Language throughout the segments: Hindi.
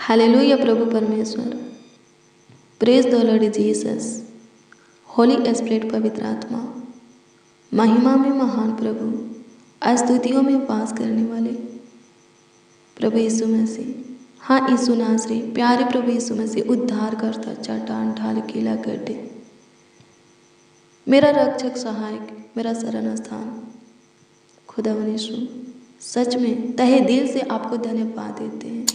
हालेलुया प्रभु परमेश्वर। Praise the Lord Jesus. Holi spirit पवित्र आत्मा, महिमा में महान प्रभु, स्तुतियों में वास करने वाले प्रभु यीशु मसीह, हाँ यीशु नासरी, प्यारे प्रभु यीशु मसीह, उद्धार करता, चट्टान ढाल किला गड्ढे, मेरा रक्षक सहायक, मेरा शरण स्थान, खुदावन यीशु, सच में तहे दिल से आपको धन्यवाद देते हैं,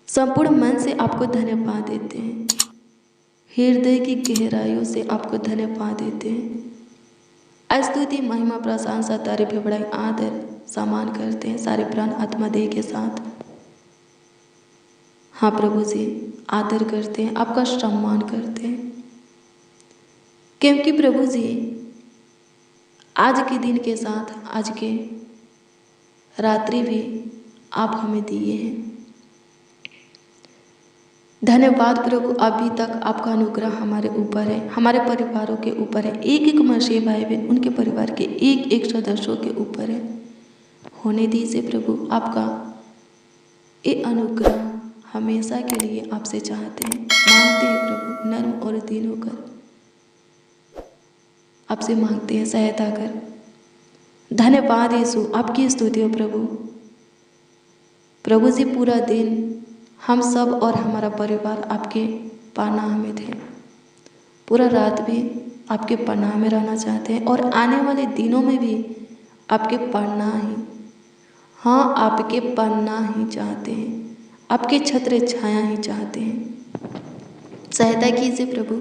संपूर्ण मन से आपको धन्यवाद देते हैं, हृदय की गहराइयों से आपको धन्यवाद देते हैं। स्तुति, महिमा, प्रशंसा, तारीफ, बड़ाई, आदर सम्मान करते हैं सारे प्राण आत्मा देह के साथ। हाँ प्रभु जी, आदर करते हैं, आपका सम्मान करते हैं, क्योंकि प्रभु जी आज के दिन के साथ आज के रात्रि भी आप हमें दिए हैं। धन्यवाद प्रभु, अभी तक आपका अनुग्रह हमारे ऊपर है, हमारे परिवारों के ऊपर है, एक एक मसीह भाई बहन उनके परिवार के एक एक सदस्यों के ऊपर है। होने दीजिए प्रभु, आपका ये अनुग्रह हमेशा के लिए आपसे चाहते हैं, मांगते हैं प्रभु, नर्म और दीन होकर आपसे मांगते हैं, सहायता कर। धन्यवाद यीशु, आपकी स्तुति हो प्रभु। प्रभु जी पूरा दिन हम सब और हमारा परिवार आपके पनाह में थे, पूरा रात भी आपके पनाह में रहना चाहते हैं और आने वाले दिनों में भी आपके पनाह ही, हाँ आपके पनाह ही चाहते हैं, आपके छत्र छाया ही चाहते हैं। सहायता कीजिए प्रभु,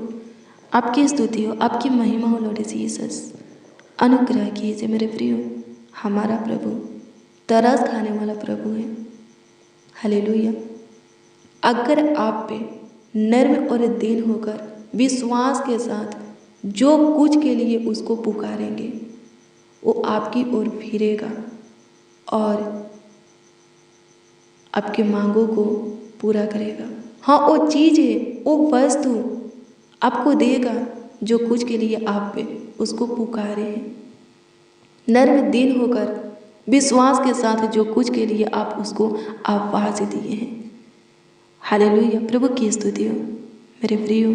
आपकी स्तुति हो, आपकी महिमा हो लॉर्ड जीसस। अनुग्रह कीजिए मेरे प्रियो, हमारा प्रभु तरस खाने वाला प्रभु है। हालेलुया। अगर आप पे नर्म और दीन होकर विश्वास के साथ जो कुछ के लिए उसको पुकारेंगे वो आपकी ओर फिरेगा और आपके मांगों को पूरा करेगा। हाँ, वो चीज़ है, वो वस्तु आपको देगा जो कुछ के लिए आप पे उसको पुकारे हैं। नर्म दीन होकर विश्वास के साथ जो कुछ के लिए आप उसको आवाज़ दिए हैं। हालेलुया, प्रभु की स्तुति हो मेरे प्रियो।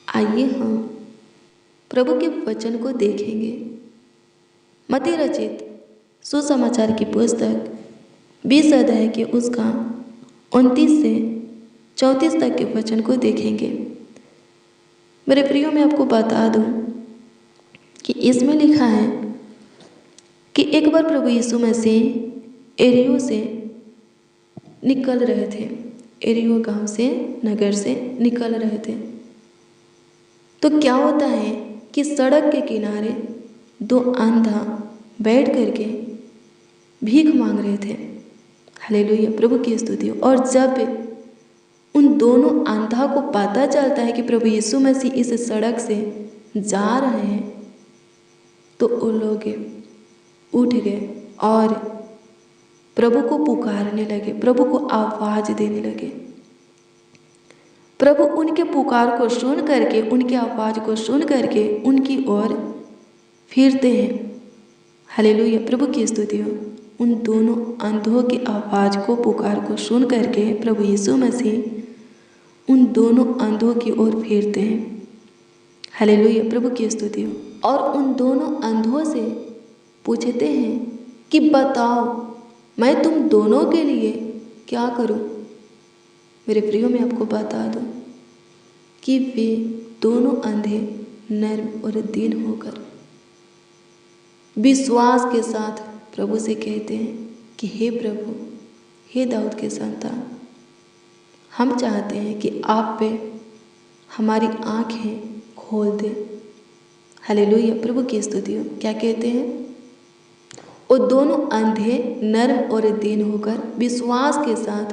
आइए हम प्रभु के वचन को देखेंगे। मत्ती रचित सुसमाचार की पुस्तक 20 अध्याय के उसका 29 से 34 तक के वचन को देखेंगे। मेरे प्रियो, मैं आपको बता दूं कि इसमें लिखा है कि एक बार प्रभु यीशु मसीह एरियो से निकल रहे थे, एरियो गांव से, नगर से निकल रहे थे। तो क्या होता है कि सड़क के किनारे दो अंधा बैठ करके भीख मांग रहे थे। हालेलुया, प्रभु की स्तुति हो। और जब उन दोनों अंधा को पता चलता है कि प्रभु यीशु मसीह इस सड़क से जा रहे हैं तो वो लोग उठ गए और प्रभु को पुकारने लगे, प्रभु को आवाज देने लगे। प्रभु उनके पुकार को सुन करके, उनकी आवाज को सुन करके उनकी ओर फिरते हैं। हालेलुया, प्रभु की स्तुति हो। उन दोनों अंधों की आवाज को, पुकार को सुन करके प्रभु यीशु मसीह उन दोनों अंधों की ओर फिरते हैं। हालेलुया, प्रभु की स्तुति हो। और उन दोनों अंधों से पूछते हैं कि बताओ मैं तुम दोनों के लिए क्या करूं। मेरे प्रियो, मैं आपको बता दूं कि वे दोनों अंधे नर्म और दीन होकर विश्वास के साथ प्रभु से कहते हैं कि हे प्रभु, हे दाऊद के संतान, हम चाहते हैं कि आप पे हमारी आंखें खोल दे। हालेलुया, प्रभु की स्तुति हो। क्या कहते हैं? वो दोनों अंधे नर्म और दीन होकर विश्वास के साथ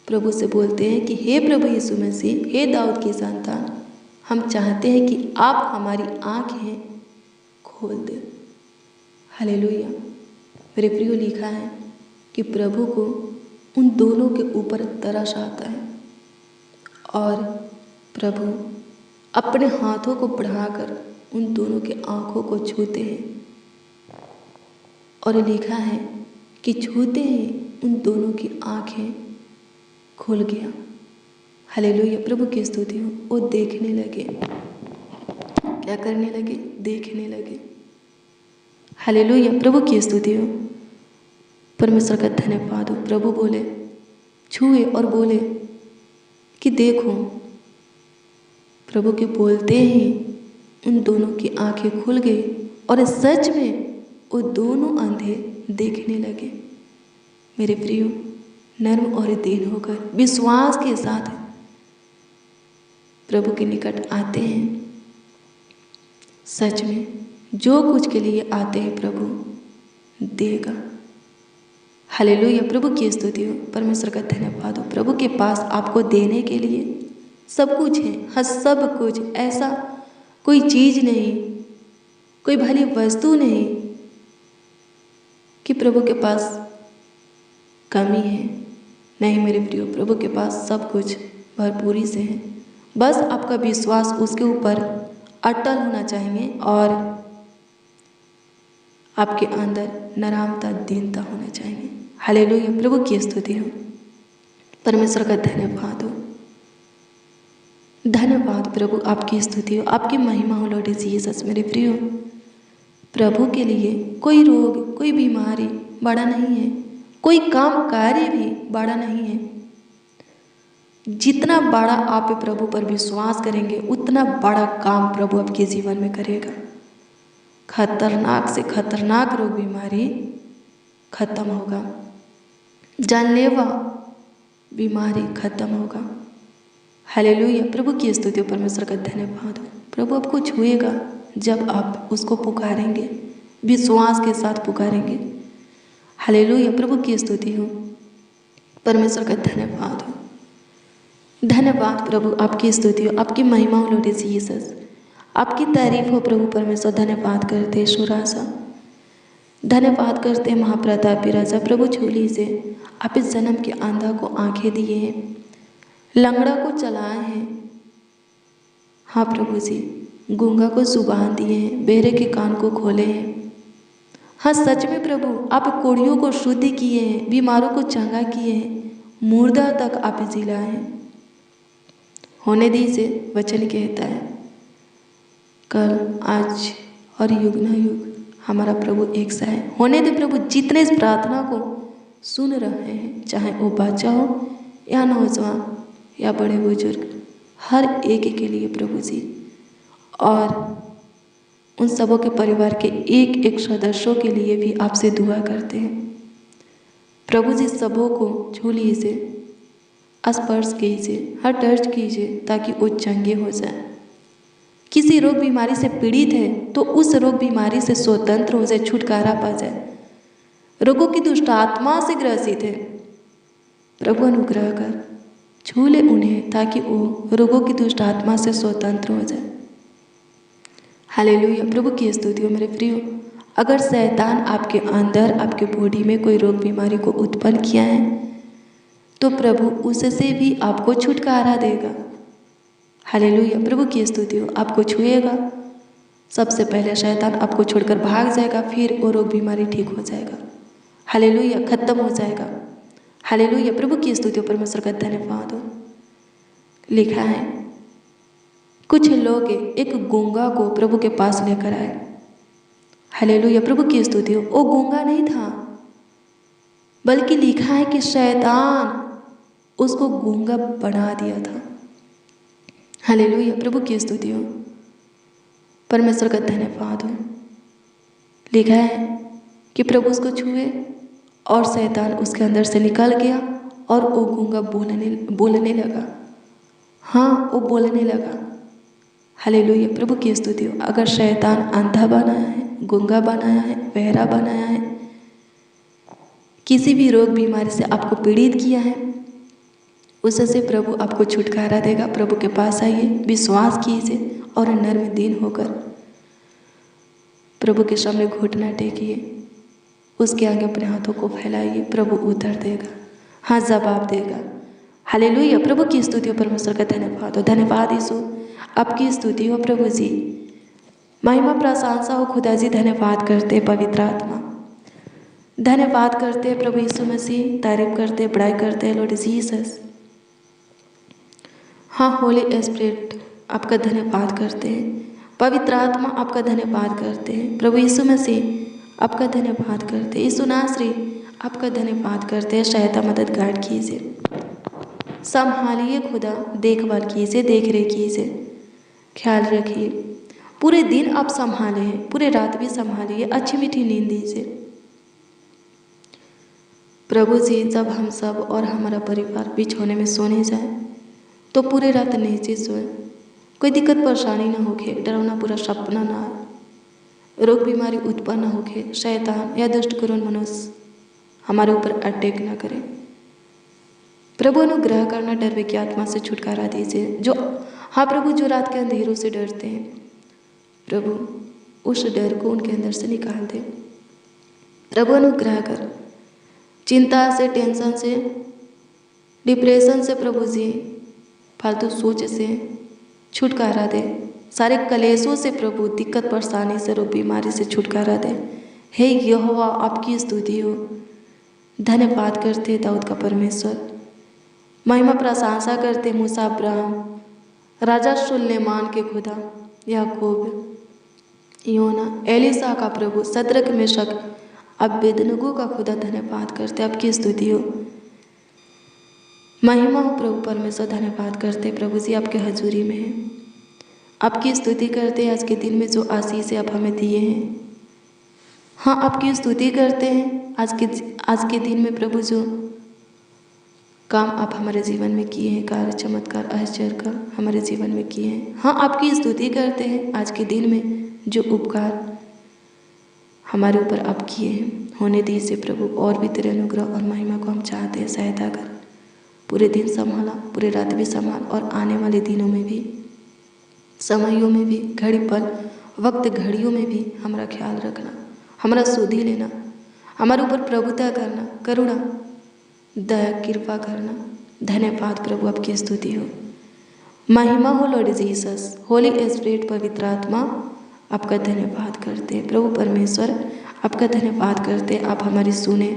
प्रभु से बोलते हैं कि हे प्रभु यीशु मसीह, हे दाऊद की संतान, हम चाहते हैं कि आप हमारी आंखें खोल दें। हालेलुया, मेरे प्रियो, लिखा है कि प्रभु को उन दोनों के ऊपर तरस आता है और प्रभु अपने हाथों को बढ़ाकर उन दोनों के आंखों को छूते हैं और लिखा है कि छूते हैं उन दोनों की आंखें खुल गया। हालेलुया, प्रभु की स्तुति हो। वो देखने लगे। क्या करने लगे? देखने लगे। हालेलुया, प्रभु की स्तुति हो। परमेश्वर का धन्यवाद हो। प्रभु बोले, छुए और बोले कि देखो। प्रभु के बोलते ही उन दोनों की आंखें खुल गई और सच में वो दोनों अंधे देखने लगे। मेरे प्रियो, नर्म और दीन होकर विश्वास के साथ प्रभु के निकट आते हैं। सच में जो कुछ के लिए आते हैं प्रभु देगा। हालेलुया, प्रभु की स्तुति हो। परमेश्वर का धन्यवाद हो। प्रभु के पास आपको देने के लिए सब कुछ है। हाँ, सब कुछ। ऐसा कोई चीज नहीं, कोई भली वस्तु नहीं कि प्रभु के पास कमी है। नहीं मेरे प्रियो, प्रभु के पास सब कुछ भरपूरी से है। बस आपका विश्वास उसके ऊपर अटल होना चाहिए और आपके अंदर नरामता, दीनता होना चाहिए। हालेलुया, प्रभु की स्तुति हो। परमेश्वर का धन्यवाद हो। धन्यवाद प्रभु, आपकी स्तुति हो, आपकी महिमा हो लॉर्ड जीसस। मेरे प्रियो, प्रभु के लिए कोई रोग, कोई बीमारी बड़ा नहीं है, कोई काम कार्य भी बड़ा नहीं है। जितना बड़ा आप प्रभु पर विश्वास करेंगे उतना बड़ा काम प्रभु आपके जीवन में करेगा। खतरनाक से खतरनाक रोग बीमारी खत्म होगा, जानलेवा बीमारी खत्म होगा। हालेलुया, प्रभु की स्तुति हो। परमेश्वर का धन्यवाद हो। प्रभु आपको छुएगा जब आप उसको पुकारेंगे, विश्वास के साथ पुकारेंगे। हालेलुया, प्रभु की स्तुति हो। परमेश्वर का धन्यवाद हो। धन्यवाद प्रभु, आपकी स्तुति हो, आपकी महिमा हो लॉर्ड जीसस। आपकी तारीफ हो प्रभु परमेश्वर। धन्यवाद करते शुरासा, धन्यवाद करते महाप्रतापी राजा। प्रभु झोली से आप इस जन्म के अंधा को आंखें दिए हैं, लंगड़ा को चलाए हैं। हाँ प्रभु जी, गूंगा को जुबान दिए हैं, बहरे के कान को खोले हैं। हाँ सच में प्रभु, आप कोढ़ियों को शुद्ध किए हैं, बीमारों को चंगा किए हैं, मुर्दा तक आप जिलाए हैं। होने दीजिए, वचन कहता है कल, आज और युग न युग हमारा प्रभु एक सा है। होने दे प्रभु, जितने इस प्रार्थना को सुन रहे हैं, चाहे वो बच्चा हो या नौजवान या बड़े बुजुर्ग, हर एक के लिए प्रभु जी, और उन सबों के परिवार के एक एक सदस्यों के लिए भी आपसे दुआ करते हैं। प्रभु जी सबों को झूलिए से स्पर्श कीजिए, हर टच कीजिए ताकि वो चंगे हो जाए। किसी रोग बीमारी से पीड़ित है तो उस रोग बीमारी से स्वतंत्र हो जाए, छुटकारा पा जाए। रोगों की दुष्ट आत्मा से ग्रसित है, प्रभु अनुग्रह कर छू ले उन्हें ताकि वो रोगों की दुष्ट आत्मा से स्वतंत्र हो जाए। हालेलुया, प्रभु की स्तुति हो। मेरे प्रियो, अगर शैतान आपके अंदर, आपके बॉडी में कोई रोग बीमारी को उत्पन्न किया है तो प्रभु उससे भी आपको छुटकारा देगा। हालेलुया, प्रभु की स्तुति हो। आपको छुएगा, सबसे पहले शैतान आपको छोड़कर भाग जाएगा, फिर वो रोग बीमारी ठीक हो जाएगा। हालेलुया, खत्म हो जाएगा। हालेलुया, प्रभु की स्तुति हो। परमेश्वर का धन्यवाद हो। लिखा है कुछ लोग एक गूंगा को प्रभु के पास लेकर आए। हालेलुया, प्रभु की स्तुति हो। वो गूंगा नहीं था, बल्कि लिखा है कि शैतान उसको गूंगा बना दिया था। हालेलुया, प्रभु की स्तुति हो। परमेश्वर का धन्यवाद हो। लिखा है कि प्रभु उसको छुए और शैतान उसके अंदर से निकल गया और वो गूंगा बोलने लगा। हाँ, वो बोलने लगा। हालेलुया, प्रभु की स्तुति हो। अगर शैतान अंधा बनाया है, गूंगा बनाया है, बहरा बनाया है, किसी भी रोग बीमारी से आपको पीड़ित किया है, उससे प्रभु आपको छुटकारा देगा। प्रभु के पास आइए, विश्वास कीजिए और नर्म दीन होकर प्रभु के सामने घुटना टेकिए, उसके आगे अपने हाथों को फैलाइए। प्रभु उत्तर देगा, हाँ जवाब देगा। हालेलुया, प्रभु की स्तुति हो। परमेश्वर का धन्यवाद हो। धन्यवाद यीशु, आपकी स्तुति हो प्रभु जी। महिमा प्रशंसा हो खुदा जी। धन्यवाद करते पवित्र आत्मा, धन्यवाद करते हैं प्रभु यीशु मसीह, तारीफ करते हैं, बड़ाई करते हैं लॉर्ड जीसस। हाँ होली स्पिरिट आपका धन्यवाद करते हैं, पवित्र आत्मा आपका धन्यवाद करते हैं, प्रभु यीशु मसीह आपका धन्यवाद करते हैं, यीशु नासरी आपका धन्यवाद करते हैं। सहायता मदद गाइड कीजिए, संभालिए खुदा, देखभाल कीजिए, देख रेख कीजिए, ख्याल रखिए। पूरे दिन आप संभाले हैं, पूरे रात भी संभालिए, अच्छी मीठी नींद दीजिए प्रभु जी। जब हम सब और हमारा परिवार बिछौने में सोने जाए तो पूरे रात नीचे सोए, कोई दिक्कत परेशानी ना होके, डरावना पूरा सपना ना आए, रोग बीमारी उत्पन्न ना होके, शैतान या दुष्ट करुण मनुष्य हमारे ऊपर अटैक ना करे। प्रभु अनुग्रह करना, डर की आत्मा से छुटकारा दीजिए। जो हाँ प्रभु, जो रात के अंधेरों से डरते हैं प्रभु, उस डर को उनके अंदर से निकाल दे प्रभु। अनुग्रह कर, चिंता से, टेंशन से, डिप्रेशन से प्रभु जी, फालतू सोच से छुटकारा दे, सारे कलेशों से प्रभु, दिक्कत परेशानी से, रोग बीमारी से छुटकारा दे। हे यहोवा आपकी स्तुति हो, धन्यवाद करते दाऊद का परमेश्वर, महिमा प्रशंसा करते मूसा, अब्राहम, राजा सुलेमान के खुदा, याकूब, योना, एलिसा का प्रभु, सदरक मेशक अबेदनगो का खुदा, धन्यवाद करते, आपकी स्तुति हो, महिमा हो प्रभु परमेश्वर। धन्यवाद करते प्रभु जी, आपके हजूरी में है, आपकी स्तुति करते आज के दिन में जो आशीष आप हमें दिए हैं। हाँ आपकी स्तुति करते हैं आज के दिन में प्रभु, जो काम आप हमारे जीवन में किए हैं, कार्य चमत्कार आश्चर्य का हमारे जीवन में किए हैं। हाँ आपकी स्तुति करते हैं आज के दिन में जो उपकार हमारे ऊपर आप किए हैं, होने दीजिए प्रभु। और भी तेरे अनुग्रह और महिमा को हम चाहते हैं, सहायता कर। पूरे दिन संभाला, पूरे रात भी संभाल, और आने वाले दिनों में भी, समयों में भी, घड़ी पल वक्त घड़ियों में भी हमारा ख्याल रखना, हमारा सुधि लेना, हमारे ऊपर प्रभुता करना, करुणा दया कृपा करना। धन्यवाद प्रभु, आपकी स्तुति हो, महिमा हो लॉर्ड जीसस। होली स्पिरिट पवित्र आत्मा आपका धन्यवाद करते प्रभु परमेश्वर, आपका धन्यवाद करते। आप हमारी सुने,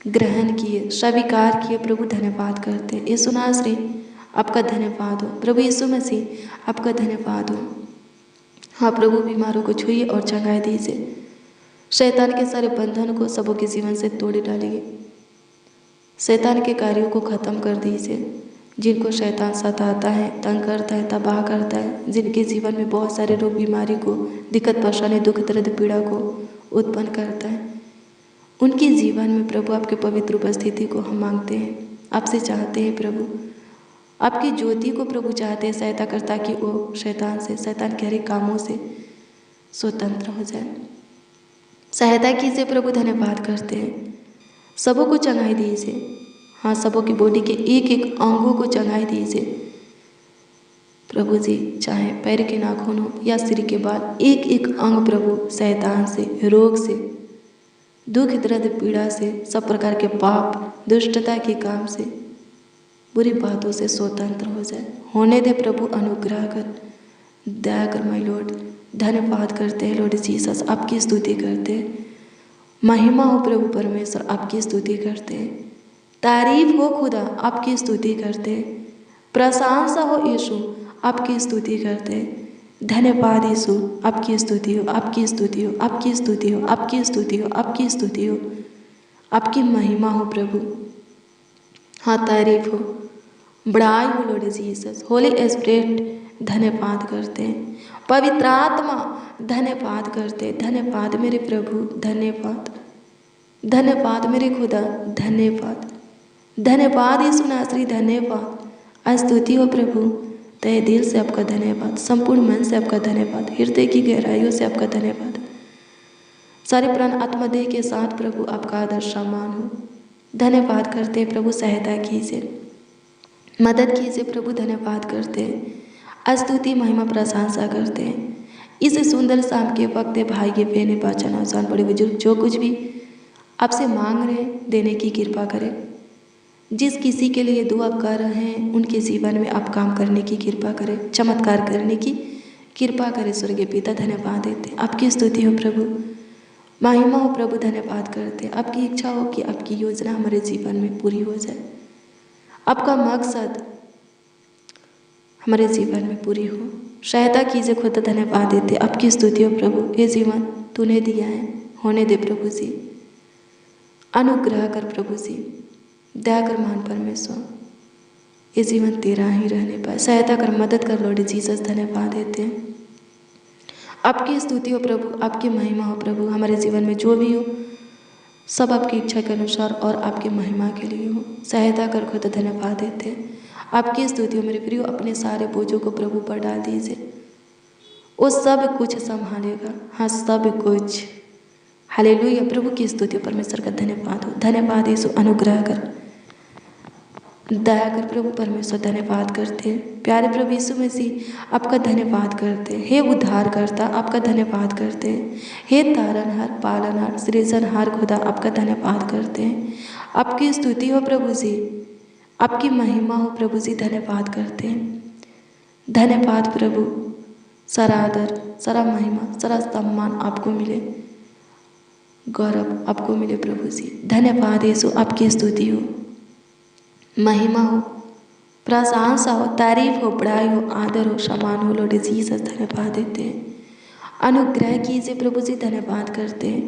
ग्रहण किए, स्वीकार किए प्रभु, धन्यवाद करते। यीशु नासरी आपका धन्यवाद हो, प्रभु यीशु मसीह आपका धन्यवाद हो। हाँ प्रभु, बीमारों को छुइए और चंगाई दीजिए, शैतान के सारे बंधन को सबों के जीवन से तोड़ डालिए, शैतान के कार्यों को ख़त्म कर दीजिए। जिनको शैतान सताता है, तंग करता है, तबाह करता है, जिनके जीवन में बहुत सारे रोग बीमारी को, दिक्कत परेशानी, दुख दर्द पीड़ा को उत्पन्न करता है, उनके जीवन में प्रभु आपके पवित्र उपस्थिति को हम मांगते हैं, आपसे चाहते हैं प्रभु, आपकी ज्योति को प्रभु चाहते हैं, सहायता कर, ताकि वो शैतान से, शैतान के हर एक कामों से स्वतंत्र हो जाए। सहायता कीजिए प्रभु, धन्यवाद करते हैं। सबों को चंगाई दीजिए, हाँ सबों की बॉडी के एक एक अंगों को चंगाई दीजिए प्रभु जी, चाहे पैर के नाखून हो या सिर के बाल, एक एक अंग प्रभु शैतान से, रोग से, दुख दर्द पीड़ा से, सब प्रकार के पाप दुष्टता के काम से, बुरी बातों से स्वतंत्र हो जाए। होने दे प्रभु, अनुग्रह कर, दया कर माय लॉर्ड। धन्यवाद करते हैं लॉर्ड जीसस, आपकी स्तुति करते हैं। महिमा हो प्रभु परमेश्वर, आपकी स्तुति करते हैं। तारीफ हो खुदा, आपकी स्तुति करते हैं। प्रशंसा हो यीशु, आपकी स्तुति करते हैं। धन्यवाद यीशु, आपकी स्तुति हो, आपकी स्तुति हो, आपकी स्तुति हो, आपकी स्तुति हो, आपकी स्तुति हो, आपकी महिमा हो प्रभु। हाँ तारीफ हो, बड़ाई हो लॉर्ड जीसस। होली स्पिरिट धन्यवाद करते हैं, पवित्र आत्मा धन्यवाद करते हैं। धन्यवाद मेरे प्रभु, धन्यवाद, धन्यवाद मेरे खुदा, धन्यवाद, धन्यवाद यीशु नासरी, धन्यवाद। स्तुति हो प्रभु, तहे दिल से आपका धन्यवाद, संपूर्ण मन से आपका धन्यवाद, हृदय की गहराइयों से आपका धन्यवाद। सारे प्राण आत्मा देह के साथ प्रभु आपका आदर सम्मान हो। धन्यवाद करते हैं प्रभु, सहायता कीजिए, मदद कीजिए प्रभु, धन्यवाद करते हैं। स्तुति महिमा प्रशंसा करते हैं। इस सुंदर शाम के वक्त भाई के बहने बच्चा नौजवान बड़े बुजुर्ग जो कुछ भी आपसे मांग रहे हैं, देने की कृपा करें। जिस किसी के लिए दुआ कर रहे हैं उनके जीवन में आप काम करने की कृपा करें, चमत्कार करने की कृपा करें। स्वर्गीय पिता धन्यवाद देते, आपकी स्तुति हो प्रभु, महिमा हो प्रभु, धन्यवाद करते हैं। आपकी इच्छा हो कि आपकी योजना हमारे जीवन में पूरी हो जाए, आपका मकसद हमारे जीवन में पूरी हो। सहायता कीजिए खुद, धन्यवाद देते आपकी स्तुति हो प्रभु। ये जीवन तूने दिया है, होने दे प्रभु जी, अनुग्रह कर प्रभु जी, दया कर महान परमेश्वर, ये जीवन तेरा ही रहने पाए। सहायता कर, मदद कर लॉर्ड जीसस, धन्यवाद देते हैं। आपकी स्तुति हो प्रभु, आपकी महिमा हो प्रभु। हमारे जीवन में जो भी हो सब आपकी इच्छा के अनुसार और आपकी महिमा के लिए हो। सहायता कर खुद, धन्यवाद देते हैं। आपकी स्तुति हो मेरे प्रिय, अपने सारे बोझों को प्रभु पर डाल दीजिए, वो सब कुछ संभालेगा। हाँ, सब कुछ। हालेलुया। प्रभु की स्तुति परमेश्वर का धन्यवाद हो। धन्यवाद यीशु, अनुग्रह कर, दया कर प्रभु परमेश्वर, धन्यवाद करते हैं। प्यारे प्रभु यीशु मसीह आपका धन्यवाद करते हैं। हे उद्धारकर्ता आपका धन्यवाद करते हैं। हे तारनहार, पालनहार, सृजनहार खुदा आपका धन्यवाद करते हैं। आपकी स्तुति हो प्रभु जी, आपकी महिमा हो प्रभु जी, धन्यवाद करते हैं। धन्यवाद प्रभु, सारा आदर, सारा महिमा, सारा सम्मान आपको मिले, गौरव आपको मिले प्रभु जी। धन्यवाद यीशु, आपकी स्तुति हो, महिमा हो, प्रशंसा हो, तारीफ हो, बड़ाई हो, आदर हो, सम्मान हो लॉर्ड जीसस, धन्यवाद देते हैं। अनुग्रह कीजिए प्रभु जी, धन्यवाद करते हैं।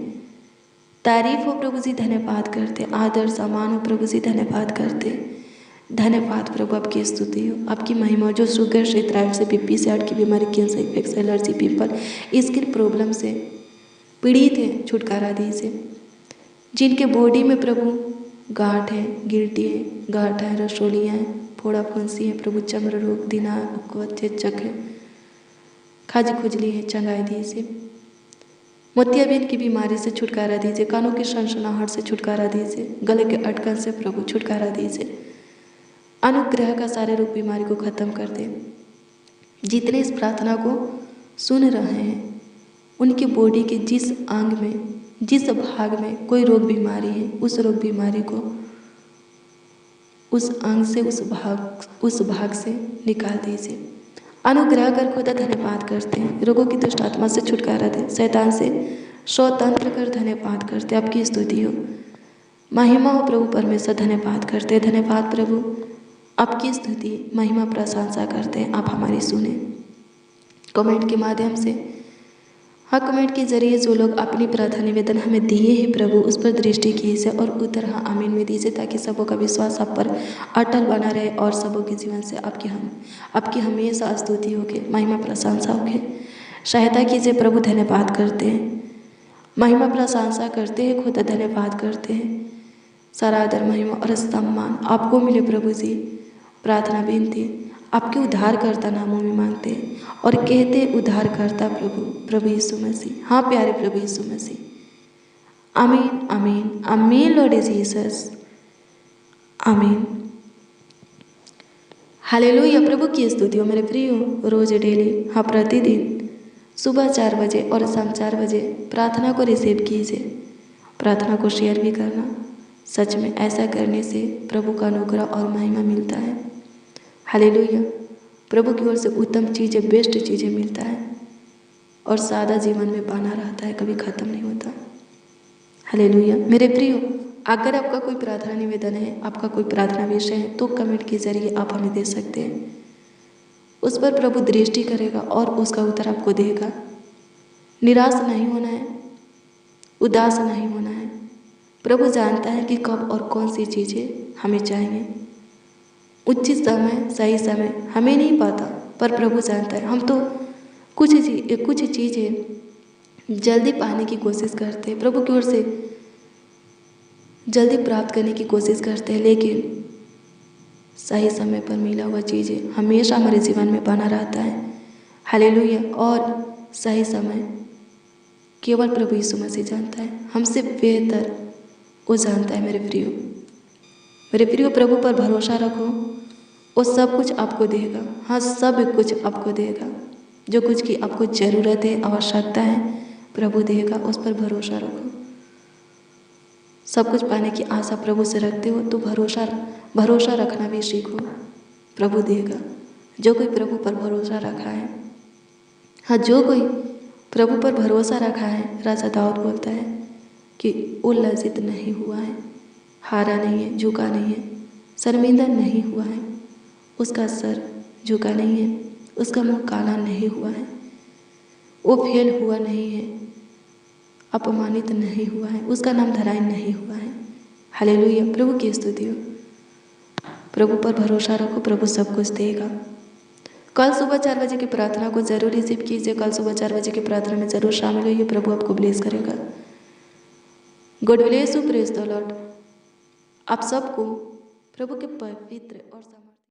तारीफ हो प्रभु जी, धन्यवाद करते हैं। आदर सम्मान हो प्रभु जी, धन्यवाद करते हैं। धन्यवाद प्रभु, आपकी स्तुति हो, आपकी महिमा हो। जो शुगर से, थायराइड से, बीपी से, हार्ट की बीमारी, cancer, infection, allergy, pimple, skin problem से पीड़ित है, छुटकारा दीजिए। जिनके बॉडी में प्रभु गांठ है, गिल्टी है, गांठ है, रसोलियाँ हैं, फोड़ा फुंसी है प्रभु, चमड़ रोग, दिनांक, चेचक है, खाजी खुजली है, चंगाई दीजिए। मोतियाबिंद की बीमारी से छुटकारा दीजिए। कानों की सनसनाहट से छुटकारा दीजिए। गले के अटकन से प्रभु छुटकारा दीजिए। अनुग्रह का सारे रूप बीमारी को खत्म कर दे। जितने इस प्रार्थना को सुन रहे हैं उनकी बॉडी के जिस अंग में, जिस भाग में कोई रोग बीमारी है, उस रोग बीमारी को उस अंग से, उस भाग से निकाल दीजिए। अनुग्रह कर खुदा, धन्यवाद करते हैं। रोगों की दुष्ट आत्मा से छुटकारा दे, शैतान से स्वतंत्र कर, धन्यवाद करते हैं। आपकी स्तुति हो, महिमा हो प्रभु परमेश्वर, धन्यवाद करते हैं। धन्यवाद प्रभु, आपकी स्तुति, महिमा, प्रशंसा करते हैं। आप हमारी सुने। कमेंट के माध्यम से, हाँ, कमेंट के जरिए जो लोग अपनी प्रार्थना निवेदन हमें दिए हैं प्रभु, उस पर दृष्टि कीजिए और उत्तर हाँ आमीन में दीजिए, ताकि सबों का विश्वास आप पर अटल बना रहे और सबों के जीवन से आपकी हमेशा स्तुति होके, महिमा, प्रशंसा होके। सहायता कीजिए प्रभु, धन्यवाद करते हैं। महिमा, प्रशंसा करते हैं खुद, धन्यवाद करते हैं। सारा आदर, महिमा और सम्मान आपको मिले प्रभु जी। प्रार्थना बेनती आपके उद्धारकर्ता नामों में मांगते हैं और कहते उद्धारकर्ता प्रभु यीशु मसीह। हाँ प्यारे प्रभु यीशु मसीह, आमीन, आमीन, आमीन लॉर्ड जीसस, आमीन। हालेलुया। प्रभु की स्तुति हो मेरे प्रियो, रोज डेली, हाँ प्रतिदिन सुबह 4 बजे और शाम 4 बजे प्रार्थना को रिसीव कीजिए। प्रार्थना को शेयर भी करना। सच में ऐसा करने से प्रभु का अनुग्रह और महिमा मिलता है। हालेलुया। प्रभु की ओर से उत्तम चीज़ें, बेस्ट चीज़ें मिलता है और सादा जीवन में बना रहता है, कभी ख़त्म नहीं होता। हालेलुया। मेरे प्रियो, अगर आपका कोई प्रार्थना निवेदन है, आपका कोई प्रार्थना विषय है, तो कमेंट के जरिए आप हमें दे सकते हैं। उस पर प्रभु दृष्टि करेगा और उसका उत्तर आपको देगा। निराश नहीं होना है, उदास नहीं होना है। प्रभु जानता है कि कब और कौन सी चीज़ें हमें चाहिए। उचित समय, सही समय हमें नहीं पता, पर प्रभु जानता है। हम तो कुछ चीज़ें जल्दी पाने की कोशिश करते हैं, प्रभु की ओर से जल्दी प्राप्त करने की कोशिश करते हैं, लेकिन सही समय पर मिला हुआ चीज़ें हमेशा हमारे जीवन में बना रहता है। हालेलुया। और सही समय केवल प्रभु यीशु मसीह जानता है, हमसे बेहतर वो जानता है। मेरे प्रियो, प्रभु पर भरोसा रखो, वो सब कुछ आपको देगा। हाँ, सब कुछ आपको देगा। जो कुछ की आपको ज़रूरत है, आवश्यकता है, प्रभु देगा। उस पर भरोसा रखो। सब कुछ पाने की आशा प्रभु से रखते हो तो भरोसा रखना भी सीखो। प्रभु देगा। जो कोई प्रभु पर भरोसा रखा है, हाँ, जो कोई प्रभु पर भरोसा रखा है, राजा दाऊद बोलता है, कि वो लज्जित नहीं हुआ है, हारा नहीं है, झुका नहीं है, शर्मिंदा नहीं हुआ है, उसका सर झुका नहीं है, उसका मुंह काला नहीं हुआ है, वो फेल हुआ नहीं है, अपमानित नहीं हुआ है, उसका नाम धराई नहीं हुआ है। हालेलुया, प्रभु की स्तुति हो। प्रभु पर भरोसा रखो, प्रभु सब कुछ देगा। कल सुबह 4 बजे की प्रार्थना को जरूर रिसीव कीजिए। कल सुबह 4 बजे की प्रार्थना में जरूर शामिल होइए, प्रभु आपको ब्लेस करेगा। God bless you, praise the Lord. आप सबको प्रभु के पवित्र और